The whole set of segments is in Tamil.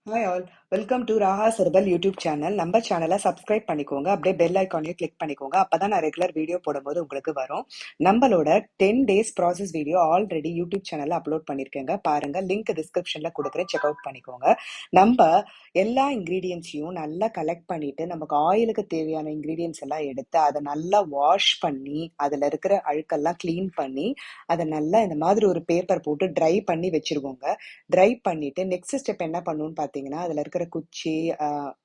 Hi all, welcome to Raha herbal YouTube channel. நம்ம சேனலை சப்ஸ்கிரைப் பண்ணிக்கோங்க, அப்படியே பெல் ஐக்கானையும் கிளிக் பண்ணிக்கோங்க. அப்பதான் நான் ரெகுலர் வீடியோ போடும்போது உங்களுக்கு வரும். நம்மளோட 10 days process video already YouTube சேனல்ல அப்லோட் பண்ணிருக்கேங்க, பாருங்க. லிங்க் டிஸ்கிரிப்ஷன்ல கொடுக்குறேன், செக் அவுட் பண்ணிக்கோங்க. நம்ம எல்லா இன்கிரீடியன்ஸையும் நல்லா கலெக்ட் பண்ணிட்டு நமக்கு ஆயிலுக்கு தேவையான இன்கிரீடியன்ஸ் எல்லாம் எடுத்து அதை நல்லா வாஷ் பண்ணி அதுல இருக்கிற அழுக்கெல்லாம் கிளீன் பண்ணி அதை நல்லா இந்த மாதிரி ஒரு பேப்பர் போட்டு ட்ரை பண்ணி வச்சிருவோங்க. ட்ரை பண்ணிட்டு நெக்ஸ்ட் ஸ்டெப் என்ன பண்ணணும்னு பார்த்தீங்கன்னா, அதில் இருக்கிற குச்சி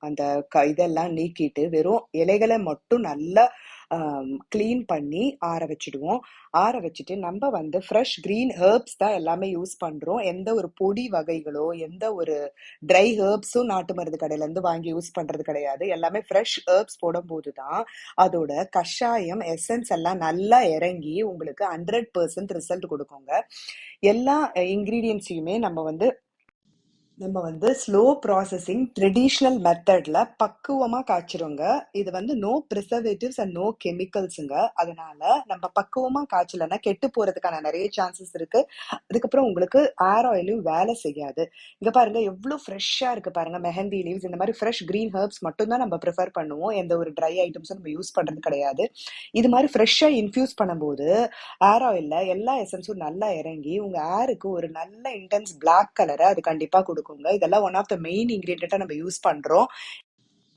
அந்த இதெல்லாம் நீக்கிட்டு வெறும் இலைகளை மட்டும் நல்லா க்ளீன் பண்ணி ஆற வச்சுடுவோம். ஆற வச்சுட்டு நம்ம வந்து ஃப்ரெஷ் க்ரீன் ஹெர்ப்ஸ் தான் எல்லாமே யூஸ் பண்ணுறோம். எந்த ஒரு பொடி வகைகளோ எந்த ஒரு ட்ரை ஹெர்ப்ஸும் நாட்டு மருந்து கடையிலேருந்து வாங்கி யூஸ் பண்ணுறது கிடையாது. எல்லாமே ஃப்ரெஷ் ஹெர்ப்ஸ் போடும்போது தான் அதோட கஷாயம் எசன்ஸ் எல்லாம் நல்லா இறங்கி உங்களுக்கு 100% ரிசல்ட் கொடுக்குங்க. எல்லா இன்கிரீடியன்ஸையுமே நம்ம வந்து ஸ்லோ ப்ராசஸிங் ட்ரெடிஷ்னல் மெத்தட்ல பக்குவமா காய்ச்சிருங்க. இது வந்து நோ ப்ரிசர்வேட்டிவ்ஸ் அண்ட் நோ கெமிக்கல்ஸுங்க. அதனால நம்ம பக்குவமா காய்ச்சலன்னா கெட்டு போறதுக்கான நிறைய சான்சஸ் இருக்கு. அதுக்கப்புறம் உங்களுக்கு ஏர் ஆயிலும் வேலை செய்யாது. இங்க பாருங்க எவ்வளவு ஃப்ரெஷ்ஷா இருக்கு பாருங்க. மெஹந்தி லீவ்ஸ் இந்த மாதிரி ஃப்ரெஷ் கிரீன் ஹெர்ப்ஸ் மட்டும் தான் நம்ம ப்ரிஃபர் பண்ணுவோம். எந்த ஒரு ட்ரை ஐட்டம்ஸும் நம்ம யூஸ் பண்றது கிடையாது. இது மாதிரி ஃப்ரெஷ்ஷா இன்ஃபியூஸ் பண்ணும்போது ஏர் ஆயில்ல எல்லா எசன்ஸும் நல்லா இறங்கி உங்க ஏருக்கு ஒரு நல்ல இன்டென்ஸ் பிளாக் கலரை அது கண்டிப்பா கொடுக்குங்க. இதெல்லாம் ஒன் ஆஃப் த மெயின் இன்கிரீடியண்டா நம்ம யூஸ் பண்றோம்.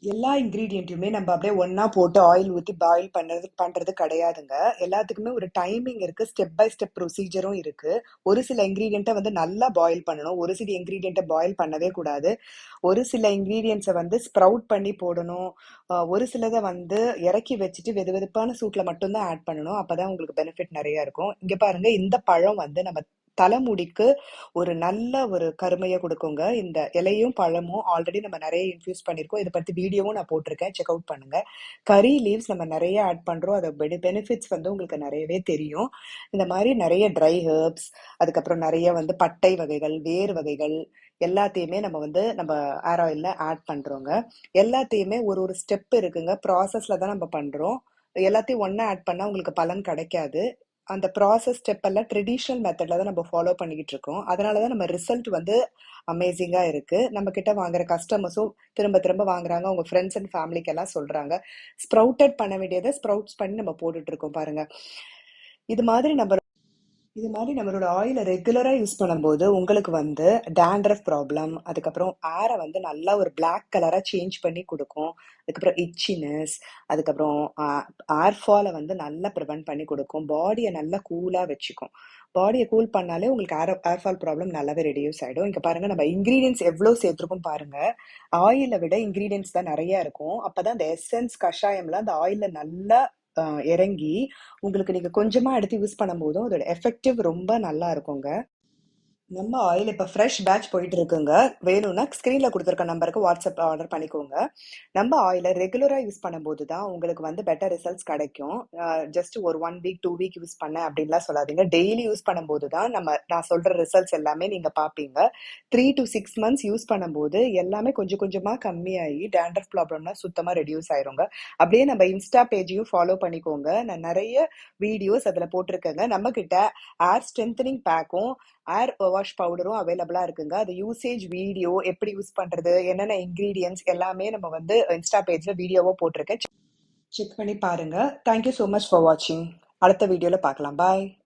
எல்லா இன்கிரீடியன்ட்டுமே நம்ம அப்படியே ஒன்னா போட்டு ஆயில் ஊற்றி பாயில் பண்றது கிடையாதுங்க. எல்லாத்துக்குமே ஒரு டைமிங் இருக்கு, ஸ்டெப் பை ஸ்டெப் ப்ரொசீஜரும் இருக்கு. ஒரு சில இன்கிரீடியண்ட்டை வந்து நல்லா பாயில் பண்ணணும், ஒரு சில இன்கிரீடியண்ட்டை பாயில் பண்ணவே கூடாது. ஒரு சில இன்கிரீடியன்ஸை வந்து ஸ்ப்ரவுட் பண்ணி போடணும். ஒரு சிலதை வந்து இறக்கி வச்சுட்டு வெது வெதுப்பான சூட்ல மட்டும்தான் ஆட் பண்ணணும். அப்பதான் உங்களுக்கு பெனிஃபிட் நிறைய இருக்கும். இங்க பாருங்க, இந்த பழம் வந்து நம்ம தலைமுடிக்கு ஒரு நல்ல ஒரு கருமையை கொடுக்குங்க. இந்த இலையும் பழமும் ஆல்ரெடி நம்ம நிறைய இன்ஃபியூஸ் பண்ணியிருக்கோம். இதை பத்தி வீடியோவும் நான் போட்டிருக்கேன், செக் அவுட் பண்ணுங்க. கறி லீவ்ஸ் நம்ம நிறைய ஆட் பண்றோம், அதோட பெனிஃபிட்ஸ் வந்து உங்களுக்கு நிறையவே தெரியும். இந்த மாதிரி நிறைய ட்ரை ஹெர்ப்ஸ், அதுக்கப்புறம் நிறைய வந்து பட்டை வகைகள், வேர் வகைகள் எல்லாத்தையுமே நம்ம ஏர் ஆயில்ல ஆட் பண்றோங்க. எல்லாத்தையுமே ஒரு ஒரு ஸ்டெப் இருக்குங்க, ப்ராசஸ்ல தான் நம்ம பண்றோம். எல்லாத்தையும் ஒண்ணா ஆட் பண்ணா உங்களுக்கு பலன் கிடைக்காது. அந்த ப்ராசஸ் ஸ்டெப் எல்லாம் ட்ரெடிஷ்னல் மெத்தட்ல தான் நம்ம ஃபாலோ பண்ணிக்கிட்டு இருக்கோம். அதனாலதான் நம்ம ரிசல்ட் வந்து அமேசிங்கா இருக்கு. நம்ம கிட்ட வாங்குற கஸ்டமர்ஸும் திரும்ப திரும்ப வாங்குறாங்க. உங்க ஃப்ரெண்ட்ஸ் அண்ட் ஃபேமிலிக்கு எல்லாம் சொல்றாங்க. ஸ்ப்ரவுட்டட் பண்ண வேண்டியதை ஸ்ப்ரவுட்ஸ் பண்ணி நம்ம போட்டுட்டு இருக்கோம் பாருங்க. இது மாதிரி நம்ம இது மாதிரி நம்மளோட ஆயிலை ரெகுலரா யூஸ் பண்ணும்போது உங்களுக்கு வந்து டேண்ட்ரஃப் ப்ராப்ளம், அதுக்கப்புறம் ஏரை வந்து நல்லா ஒரு பிளாக் கலரா சேஞ்ச் பண்ணி கொடுக்கும். அதுக்கப்புறம் இச்சினஸ், அதுக்கப்புறம் ஏர் ஃபாலை வந்து நல்லா ப்ரிவென்ட் பண்ணி கொடுக்கும். பாடியை நல்லா கூலா வச்சுக்கும். பாடியை கூல் பண்ணாலே உங்களுக்கு ஏர் ஃபால் ப்ராப்ளம் நல்லாவே ரெடியூஸ் ஆயிடும். இங்க பாருங்க, நம்ம இன்கிரீடியன்ஸ் எவ்வளவு சேர்த்துருக்கோம் பாருங்க. ஆயிலை விட இன்கிரீடியன்ஸ் தான் நிறைய இருக்கும். அப்பதான் அந்த எசன்ஸ் கஷாயம்லாம் அந்த ஆயில நல்லா இறங்கி உங்களுக்கு நீங்க கொஞ்சமா எடுத்து யூஸ் பண்ணும்போதும் அதோட எஃபெக்டிவ் ரொம்ப நல்லா இருக்குங்க. நம்ம ஆயில் இப்போ ஃப்ரெஷ் பேட்ச் போயிட்டு இருக்குங்க. வேணும்னா ஸ்க்ரீனில் கொடுத்துருக்க நம்பருக்கு வாட்ஸ்அப் ஆர்டர் பண்ணிக்கோங்க. நம்ம ஆயிலை ரெகுலராக யூஸ் பண்ணும்போது தான் உங்களுக்கு வந்து பெட்டர் ரிசல்ட்ஸ் கிடைக்கும். ஜஸ்ட் ஒரு 1 வீக் 2 வீக் யூஸ் பண்ணேன் அப்படின்லாம் சொல்லாதீங்க. டெய்லி யூஸ் பண்ணும்போது தான் நான் சொல்கிற ரிசல்ட்ஸ் எல்லாமே நீங்கள் பார்ப்பீங்க. 3 to 6 months யூஸ் பண்ணும்போது எல்லாமே கொஞ்சம் கொஞ்சமாக கம்மியாகி டேண்ட்ரஃப் ப்ராப்ளம்லாம் சுத்தமாக ரெடியூஸ் ஆயிருங்க. அப்படியே நம்ம இன்ஸ்டா பேஜையும் ஃபாலோ பண்ணிக்கோங்க. நான் நிறைய வீடியோஸ் அதில் போட்டிருக்கேங்க. நம்ம கிட்ட ஏர் ஸ்ட்ரென்தனிங் பேக்கும் ஏர் வாஷ் பவுடரும் அவைலபிளா இருக்குங்க. அது யூசேஜ் வீடியோ, எப்படி யூஸ் பண்றது, என்னென்ன இன்கிரீடியன்ஸ் எல்லாமே நம்ம வந்து இன்ஸ்டா பேஜ்ல வீடியோவா போட்டிருக்கேன். செக் பண்ணி பாருங்க. தேங்க்யூ ஸோ மச் ஃபார் வாட்சிங். அடுத்த வீடியோல பார்க்கலாம். பாய்.